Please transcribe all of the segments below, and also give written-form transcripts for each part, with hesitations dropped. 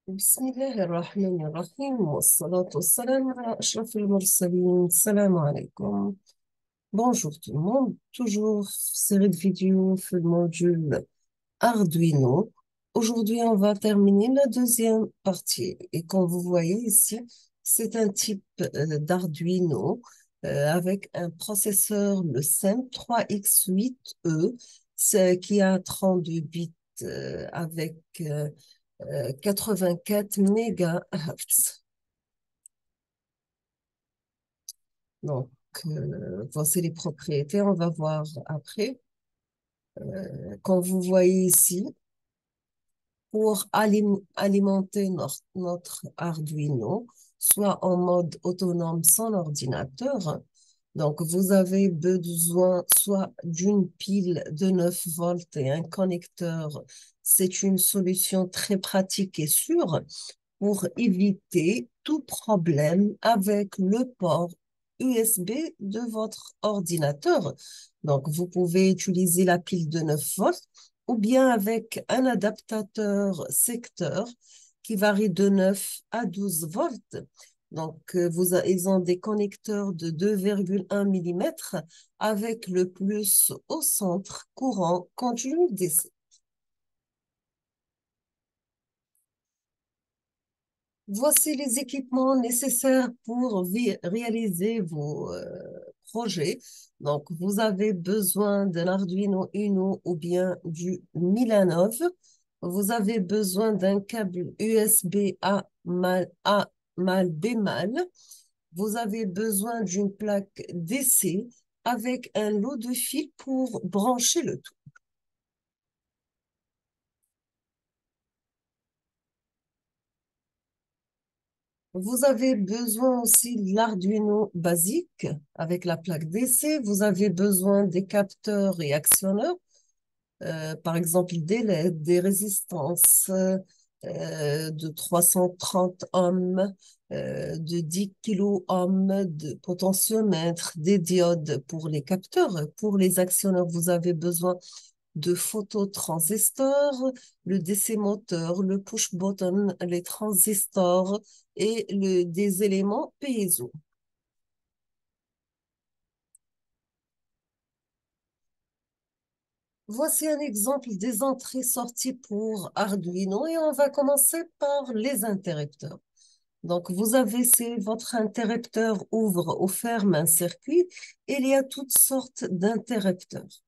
بسم الله الرحمن الرحيم والصلاة والسلام على أشرف المرسلين. السلام عليكم. Bonjour tout le monde. Toujours série de vidéos sur le module Arduino. Aujourd'hui, on va terminer la deuxième partie. Et comme vous voyez ici, c'est un type d'Arduino avec un processeur, le SEM 3X8E, qui a 32 bits avec 84 mégahertz. Donc, voici les propriétés. On va voir après. Comme vous voyez ici, pour alimenter notre Arduino, soit en mode autonome sans ordinateur, donc vous avez besoin soit d'une pile de 9 volts et un connecteur. C'est une solution très pratique et sûre pour éviter tout problème avec le port USB de votre ordinateur. Donc, vous pouvez utiliser la pile de 9 volts ou bien avec un adaptateur secteur qui varie de 9 à 12 volts. Donc, ils ont des connecteurs de 2,1 mm avec le plus au centre courant continu DC. Voici les équipements nécessaires pour réaliser vos projets. Donc, vous avez besoin d'un Arduino Uno ou bien du Milanov. Vous avez besoin d'un câble USB A mal B mal. Vous avez besoin d'une plaque DC avec un lot de fils pour brancher le tout. Vous avez besoin aussi de l'Arduino basique avec la plaque DC. Vous avez besoin des capteurs et actionneurs, par exemple des LED, des résistances de 330 ohms, de 10 kilo-ohms, de potentiomètres, des diodes pour les capteurs. Pour les actionneurs, vous avez besoin de phototransistors, le DC moteur, le push button, les transistors et des éléments piezo. Voici un exemple des entrées-sorties pour Arduino et on va commencer par les interrupteurs. Donc, vous avez, votre interrupteur ouvre ou ferme un circuit. Il y a toutes sortes d'interrupteurs.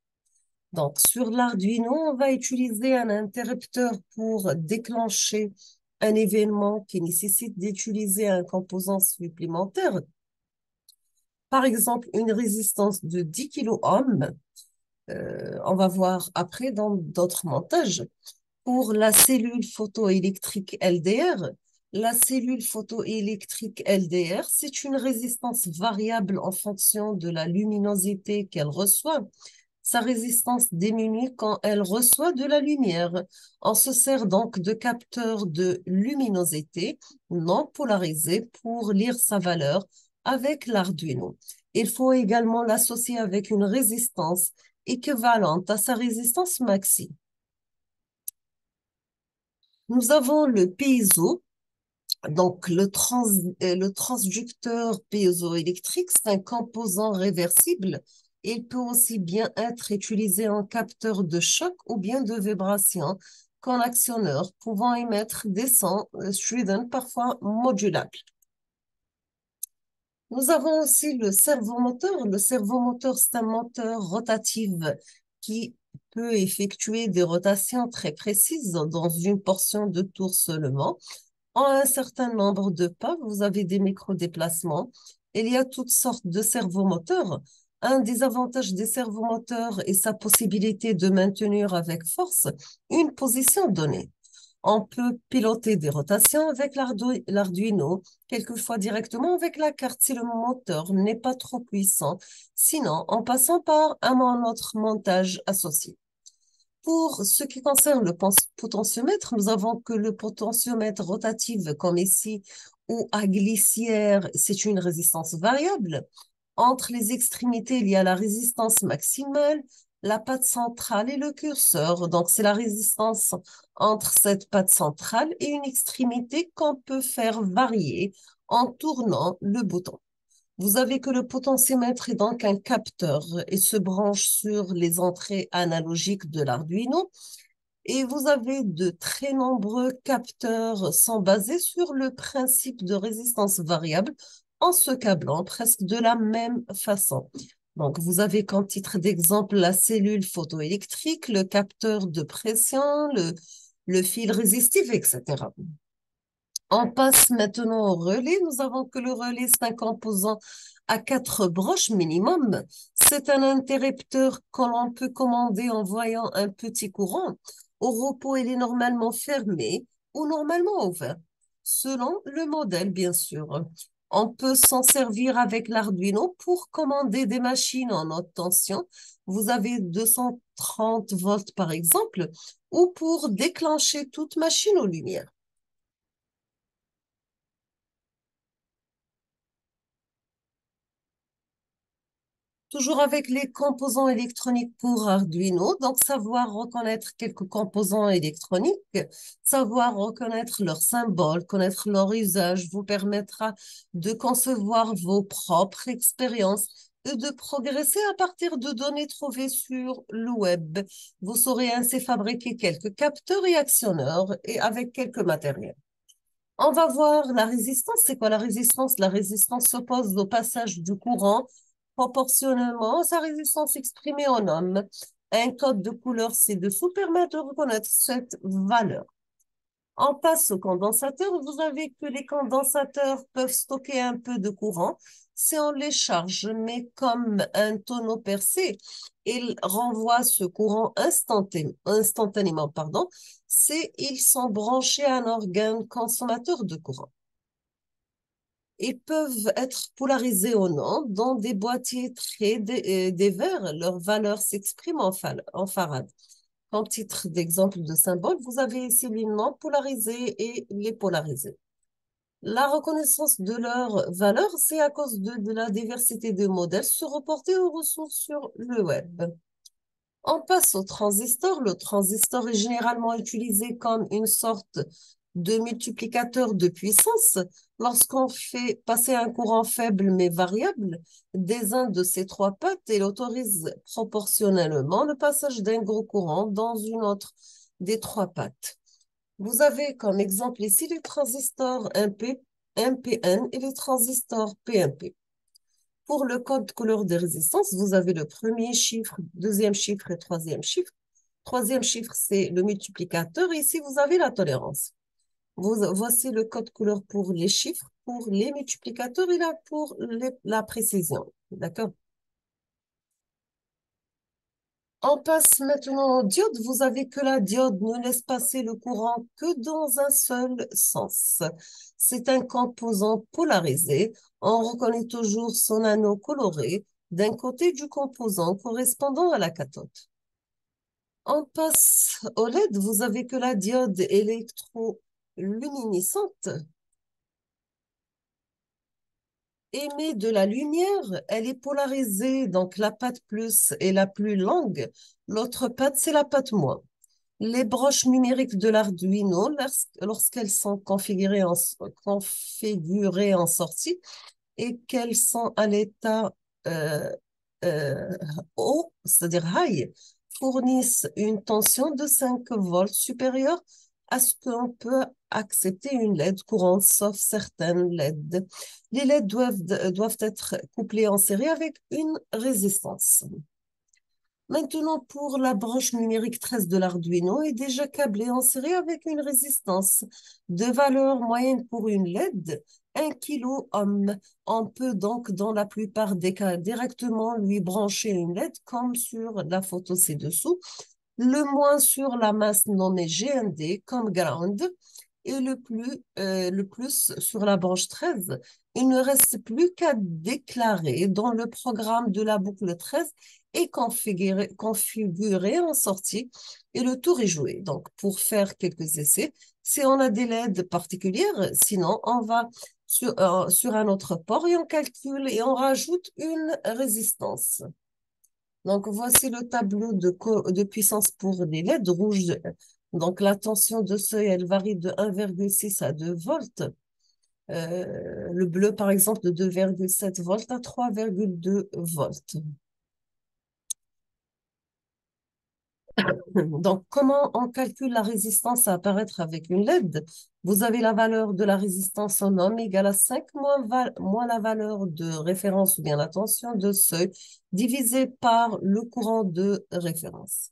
Donc, sur l'Arduino, on va utiliser un interrupteur pour déclencher un événement qui nécessite d'utiliser un composant supplémentaire. Par exemple, une résistance de 10 kilo-ohms. On va voir après dans d'autres montages. Pour la cellule photoélectrique LDR, la cellule photoélectrique LDR, c'est une résistance variable en fonction de la luminosité qu'elle reçoit. Sa résistance diminue quand elle reçoit de la lumière. On se sert donc de capteurs de luminosité non polarisés pour lire sa valeur avec l'Arduino. Il faut également l'associer avec une résistance équivalente à sa résistance maxi. Nous avons le piezo, donc le transducteur piezoélectrique, c'est un composant réversible. Il peut aussi bien être utilisé en capteur de choc ou bien de vibration qu'en actionneur, pouvant émettre des sons strident, parfois modulables. Nous avons aussi le servomoteur. Le servomoteur, c'est un moteur rotatif qui peut effectuer des rotations très précises dans une portion de tour seulement. En un certain nombre de pas, vous avez des micro-déplacements. Il y a toutes sortes de servomoteurs. Un des avantages des servomoteurs est sa possibilité de maintenir avec force une position donnée. On peut piloter des rotations avec l'Arduino, quelquefois directement avec la carte si le moteur n'est pas trop puissant, sinon en passant par un autre montage associé. Pour ce qui concerne le potentiomètre, nous avons que le potentiomètre rotatif, comme ici, ou à glissière, c'est une résistance variable. Entre les extrémités, il y a la résistance maximale la patte centrale et le curseur. Donc, c'est la résistance entre cette patte centrale et une extrémité qu'on peut faire varier en tournant le bouton. Vous avez que le potentiomètre est donc un capteur et se branche sur les entrées analogiques de l'Arduino. Et vous avez de très nombreux capteurs sont basés sur le principe de résistance variable en se câblant presque de la même façon. Donc, vous avez comme titre d'exemple la cellule photoélectrique, le capteur de pression, le fil résistif, etc. On passe maintenant au relais. Nous avons que le relais, c'est un composant à 4 broches minimum. C'est un interrupteur que l'on peut commander en voyant un petit courant. Au repos, il est normalement fermé ou normalement ouvert, selon le modèle, bien sûr. On peut s'en servir avec l'Arduino pour commander des machines en haute tension. Vous avez 230 volts, par exemple, ou pour déclencher toute machine aux lumières. Toujours avec les composants électroniques pour Arduino, donc savoir reconnaître quelques composants électroniques, savoir reconnaître leurs symboles, connaître leur usage vous permettra de concevoir vos propres expériences et de progresser à partir de données trouvées sur le web. Vous saurez ainsi fabriquer quelques capteurs et actionneurs et avec quelques matériels. On va voir la résistance. C'est quoi la résistance? La résistance s'oppose au passage du courant proportionnellement à sa résistance exprimée en ohm. Un code de couleur ci-dessous permet de reconnaître cette valeur. On passe au condensateur. Vous avez que les condensateurs peuvent stocker un peu de courant si on les charge, mais comme un tonneau percé, ils renvoient ce courant instantanément, si ils sont branchés à un organe consommateur de courant. Ils peuvent être polarisés ou non dans des boîtiers très des verres. Leur valeur s'exprime en farad. Comme titre d'exemple de symbole, vous avez ici les non polarisés et les polarisés. La reconnaissance de leur valeur, c'est à cause de la diversité des modèles se reporter aux ressources sur le web. On passe au transistor. Le transistor est généralement utilisé comme une sorte de multiplicateur de puissance. Lorsqu'on fait passer un courant faible mais variable des uns de ces trois pattes, il autorise proportionnellement le passage d'un gros courant dans une autre des trois pattes. Vous avez comme exemple ici les transistors NPN et les transistors PNP. Pour le code couleur de résistance, vous avez le premier chiffre, deuxième chiffre et troisième chiffre. Troisième chiffre, c'est le multiplicateur. Et ici, vous avez la tolérance. Voici le code couleur pour les chiffres, pour les multiplicateurs et là pour la précision. D'accord? On passe maintenant au diode. Vous avez que la diode ne laisse passer le courant que dans un seul sens. C'est un composant polarisé. On reconnaît toujours son anneau coloré d'un côté du composant correspondant à la cathode. On passe au LED. Vous avez que la diode électroluminescente émet de la lumière. Elle est polarisée, donc la patte plus est la plus longue. L'autre patte, c'est la patte moins. Les broches numériques de l'Arduino, lorsqu'elles sont configurées en sortie et qu'elles sont à l'état euh, euh, haut, c'est-à-dire high, fournissent une tension de 5 volts supérieure à ce qu'on peut accepter une LED courante, sauf certaines LED. Les LED doivent être couplées en série avec une résistance. Maintenant, pour la branche numérique 13 de l'Arduino est déjà câblée en série avec une résistance de valeur moyenne pour une LED, 1 kilo-ohm. On peut donc, dans la plupart des cas, directement lui brancher une LED, comme sur la photo ci-dessous, le moins sur la masse nommée GND comme ground et le plus sur la branche 13. Il ne reste plus qu'à déclarer dans le programme de la boucle 13 et configurer en sortie et le tour est joué. Donc, pour faire quelques essais, si on a des LED particulières, sinon on va sur un autre port et on calcule et on rajoute une résistance. Donc, voici le tableau de puissance pour les LED rouges. Donc, la tension de seuil, elle varie de 1,6 à 2 volts. Le bleu, par exemple, de 2,7 volts à 3,2 volts. Donc, comment on calcule la résistance à apparaître avec une LED? Vous avez la valeur de la résistance en ohm égale à 5 moins la valeur de référence ou bien la tension de seuil divisé par le courant de référence.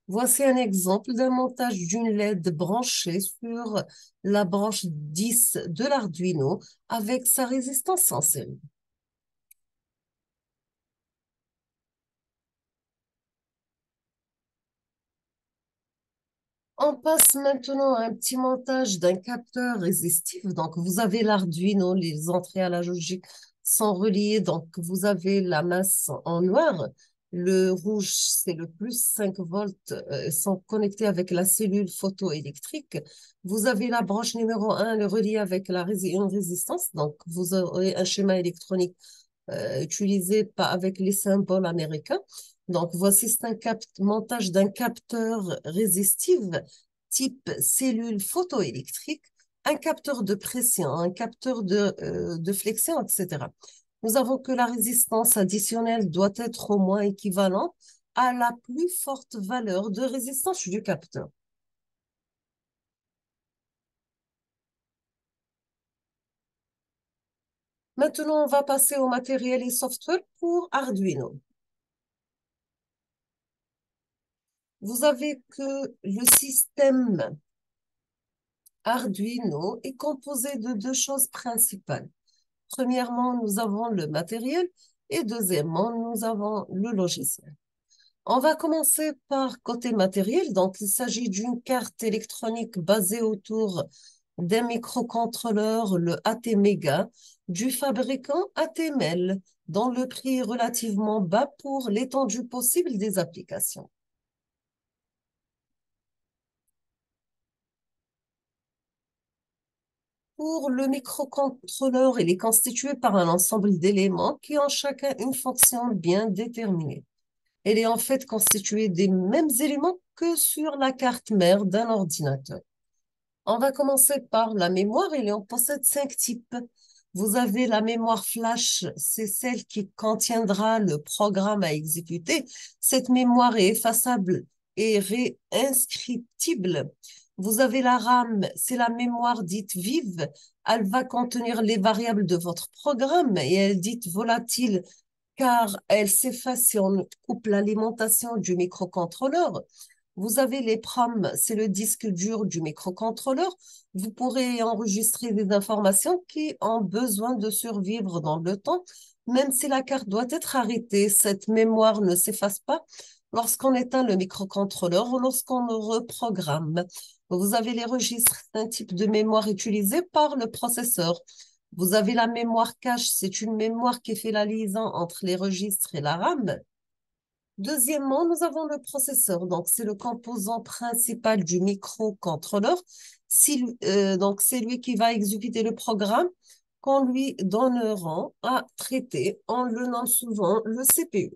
Voici un exemple d'un montage d'une LED branchée sur la branche 10 de l'Arduino avec sa résistance en série. On passe maintenant à un petit montage d'un capteur résistif. Donc, vous avez l'Arduino, les entrées à la logique sont reliées. Donc, vous avez la masse en noir. Le rouge, c'est le plus 5 volts, sont connectés avec la cellule photoélectrique. Vous avez la branche numéro un le relié avec une résistance. Donc, vous aurez un schéma électronique utilisé avec les symboles américains. Donc, voici c'est un montage d'un capteur résistif type cellule photoélectrique, un capteur de pression, un capteur de flexion, etc. Nous avons que la résistance additionnelle doit être au moins équivalente à la plus forte valeur de résistance du capteur. Maintenant, on va passer au matériel et software pour Arduino. Vous avez que le système Arduino est composé de deux choses principales. Premièrement, nous avons le matériel et deuxièmement, nous avons le logiciel. On va commencer par côté matériel. Donc, il s'agit d'une carte électronique basée autour d'un microcontrôleur, le ATmega, du fabricant ATmel, dont le prix est relativement bas pour l'étendue possible des applications. Pour le microcontrôleur, il est constitué par un ensemble d'éléments qui ont chacun une fonction bien déterminée. Elle est en fait constituée des mêmes éléments que sur la carte mère d'un ordinateur. On va commencer par la mémoire. Il en possède 5 types. Vous avez la mémoire flash, c'est celle qui contiendra le programme à exécuter. Cette mémoire est effaçable et réinscriptible. Vous avez la RAM, c'est la mémoire dite vive. Elle va contenir les variables de votre programme et elle est dite volatile car elle s'efface si on coupe l'alimentation du microcontrôleur. Vous avez les PROM, c'est le disque dur du microcontrôleur. Vous pourrez enregistrer des informations qui ont besoin de survivre dans le temps. Même si la carte doit être arrêtée, cette mémoire ne s'efface pas lorsqu'on éteint le microcontrôleur ou lorsqu'on le reprogramme. Vous avez les registres, un type de mémoire utilisé par le processeur. Vous avez la mémoire cache, c'est une mémoire qui fait la liaison entre les registres et la RAM. Deuxièmement, nous avons le processeur. Donc, c'est le composant principal du microcontrôleur. Donc, c'est lui qui va exécuter le programme qu'on lui donnera à traiter. On le nomme souvent le CPU.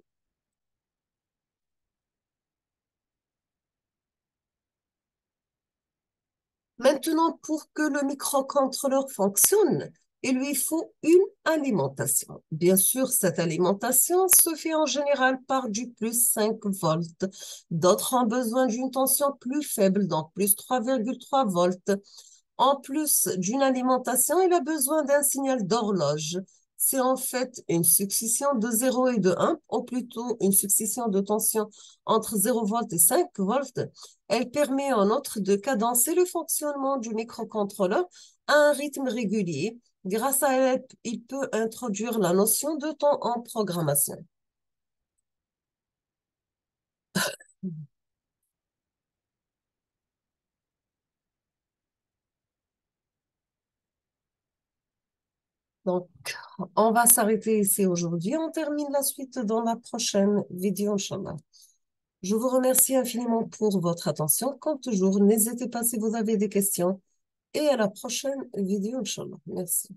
Maintenant, pour que le microcontrôleur fonctionne, il lui faut une alimentation. Bien sûr, cette alimentation se fait en général par du plus 5 volts. D'autres ont besoin d'une tension plus faible, donc plus 3,3 volts. En plus d'une alimentation, il a besoin d'un signal d'horloge. C'est en fait une succession de 0 et de 1, ou plutôt une succession de tensions entre 0 volts et 5 volts. Elle permet en outre de cadencer le fonctionnement du microcontrôleur à un rythme régulier. Grâce à elle, il peut introduire la notion de temps en programmation. Donc, on va s'arrêter ici aujourd'hui. On termine la suite dans la prochaine vidéo, Inch'Allah. Je vous remercie infiniment pour votre attention. Comme toujours, n'hésitez pas si vous avez des questions. Et à la prochaine vidéo, Inch'Allah. Merci.